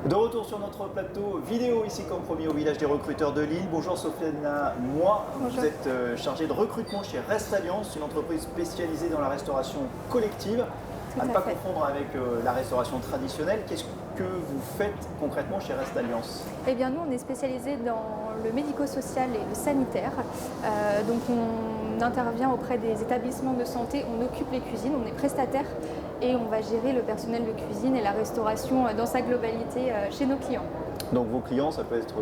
De retour sur notre plateau vidéo, ici comme promis au village des recruteurs de Lille. Bonjour Sofiane Moi, Bonjour. Vous êtes chargée de recrutement chez Rest Alliance, une entreprise spécialisée dans la restauration collective. Tout À ne à pas fait. confondre avec la restauration traditionnelle. Qu'est-ce que vous faites concrètement chez Rest Alliance? Eh bien, nous, on est spécialisé dans le médico-social et le sanitaire. Donc, on intervient auprès des établissements de santé, on occupe les cuisines, on est prestataire et on va gérer le personnel de cuisine et la restauration dans sa globalité chez nos clients. Donc vos clients, ça peut être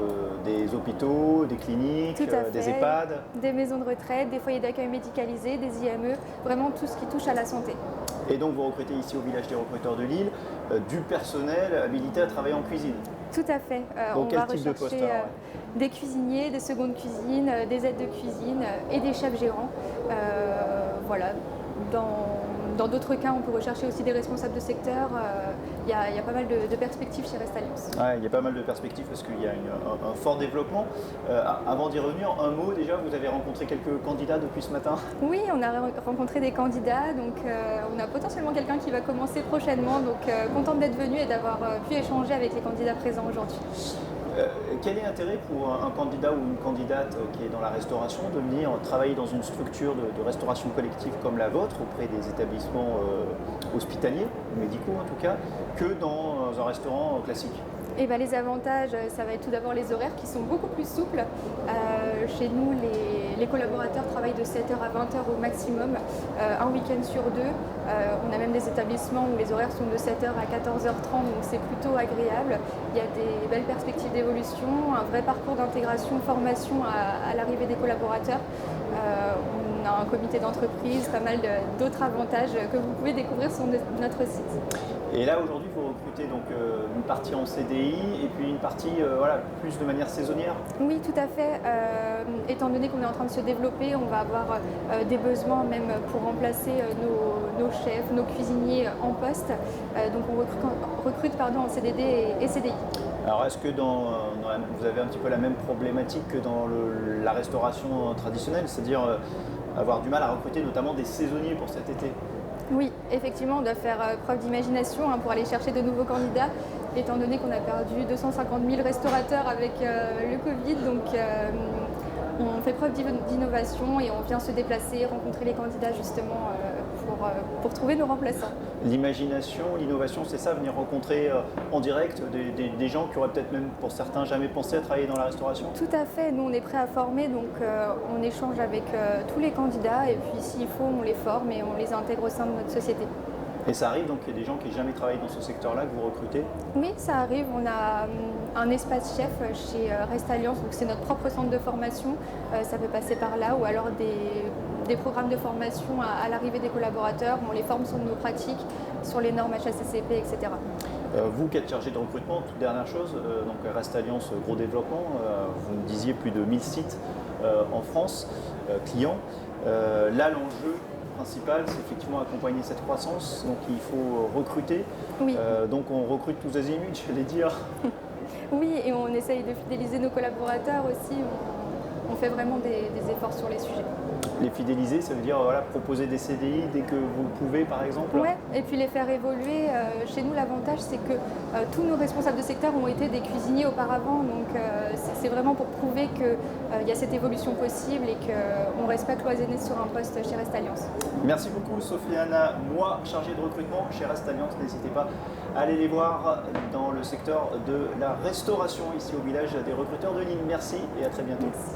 des hôpitaux, des cliniques, Tout à fait. des EHPAD. Des maisons de retraite, des foyers d'accueil médicalisés, des IME, vraiment tout ce qui touche à la santé. Et donc vous recrutez ici au village des recruteurs de Lille du personnel habilité à travailler en cuisine. Tout à fait. Donc on quel va type de poste rechercher alors? des cuisiniers, des secondes cuisines, des aides de cuisine et des chefs gérants. Voilà. Dans d'autres cas, on peut rechercher aussi des responsables de secteur. Il y a pas mal de perspectives chez Rest Alliance. Ouais, il y a pas mal de perspectives parce qu'il y a un fort développement. Avant d'y revenir, un mot déjà, vous avez rencontré quelques candidats depuis ce matin? Oui, on a rencontré des candidats, donc on a potentiellement quelqu'un qui va commencer prochainement. Donc contente d'être venue et d'avoir pu échanger avec les candidats présents aujourd'hui. Quel est l'intérêt pour un candidat ou une candidate qui est dans la restauration de venir travailler dans une structure de restauration collective comme la vôtre, auprès des établissements hospitaliers, médicaux en tout cas, que dans un restaurant classique? Et ben, les avantages, ça va être tout d'abord les horaires qui sont beaucoup plus souples. Chez nous, les collaborateurs travaillent de 7h à 20h au maximum, un week-end sur deux. On a même des établissements où les horaires sont de 7h à 14h30, donc c'est plutôt agréable. Il y a des belles perspectives d'évolution, un vrai parcours d'intégration, formation à l'arrivée des collaborateurs. On a un comité d'entreprise, pas mal d'autres avantages que vous pouvez découvrir sur notre site. Et là aujourd'hui vous recrutez donc une partie en CDI et puis une partie voilà, plus de manière saisonnière? Oui, tout à fait. Étant donné qu'on est en train de se développer, on va avoir des besoins même pour remplacer nos chefs, nos cuisiniers en poste. Donc on recrute en CDD et CDI. Alors est-ce que vous avez un petit peu la même problématique que dans la restauration traditionnelle, c'est-à-dire avoir du mal à recruter notamment des saisonniers pour cet été? Oui, effectivement, on doit faire preuve d'imagination pour aller chercher de nouveaux candidats, étant donné qu'on a perdu 250 000 restaurateurs avec le Covid. Donc on fait preuve d'innovation et on vient se déplacer, rencontrer les candidats justement pour trouver nos remplaçants. L'imagination, l'innovation, c'est ça, venir rencontrer en direct des gens qui auraient peut-être même pour certains jamais pensé à travailler dans la restauration? Tout à fait, nous on est prêts à former, donc on échange avec tous les candidats et puis s'il faut on les forme et on les intègre au sein de notre société. Et ça arrive donc qu'il y a des gens qui n'ont jamais travaillé dans ce secteur-là que vous recrutez? Oui, ça arrive. On a un espace chef chez Rest Alliance, donc c'est notre propre centre de formation. Ça peut passer par là, ou alors des programmes de formation à l'arrivée des collaborateurs. On les forme sur nos pratiques, sur les normes HACCP, etc. Vous qui êtes chargé de recrutement, toute dernière chose, donc Rest Alliance, gros développement, vous me disiez plus de 1000 sites en France, clients. Là, l'enjeu principal, c'est effectivement accompagner cette croissance, donc il faut recruter. Oui. Donc on recrute tous azimuts, j'allais dire. Oui, et on essaye de fidéliser nos collaborateurs aussi. On fait vraiment des efforts sur les sujets. Les fidéliser, ça veut dire voilà, proposer des CDI dès que vous le pouvez, par exemple? Oui, et puis les faire évoluer. Chez nous, l'avantage, c'est que tous nos responsables de secteur ont été des cuisiniers auparavant. Donc, c'est vraiment pour prouver qu'il y a cette évolution possible et qu'on ne reste pas cloisonné sur un poste chez Rest Alliance. Merci beaucoup, Sofiane Moi, chargée de recrutement chez Rest Alliance. N'hésitez pas à aller les voir dans le secteur de la restauration, ici au village des recruteurs de Lille. Merci et à très bientôt. Merci.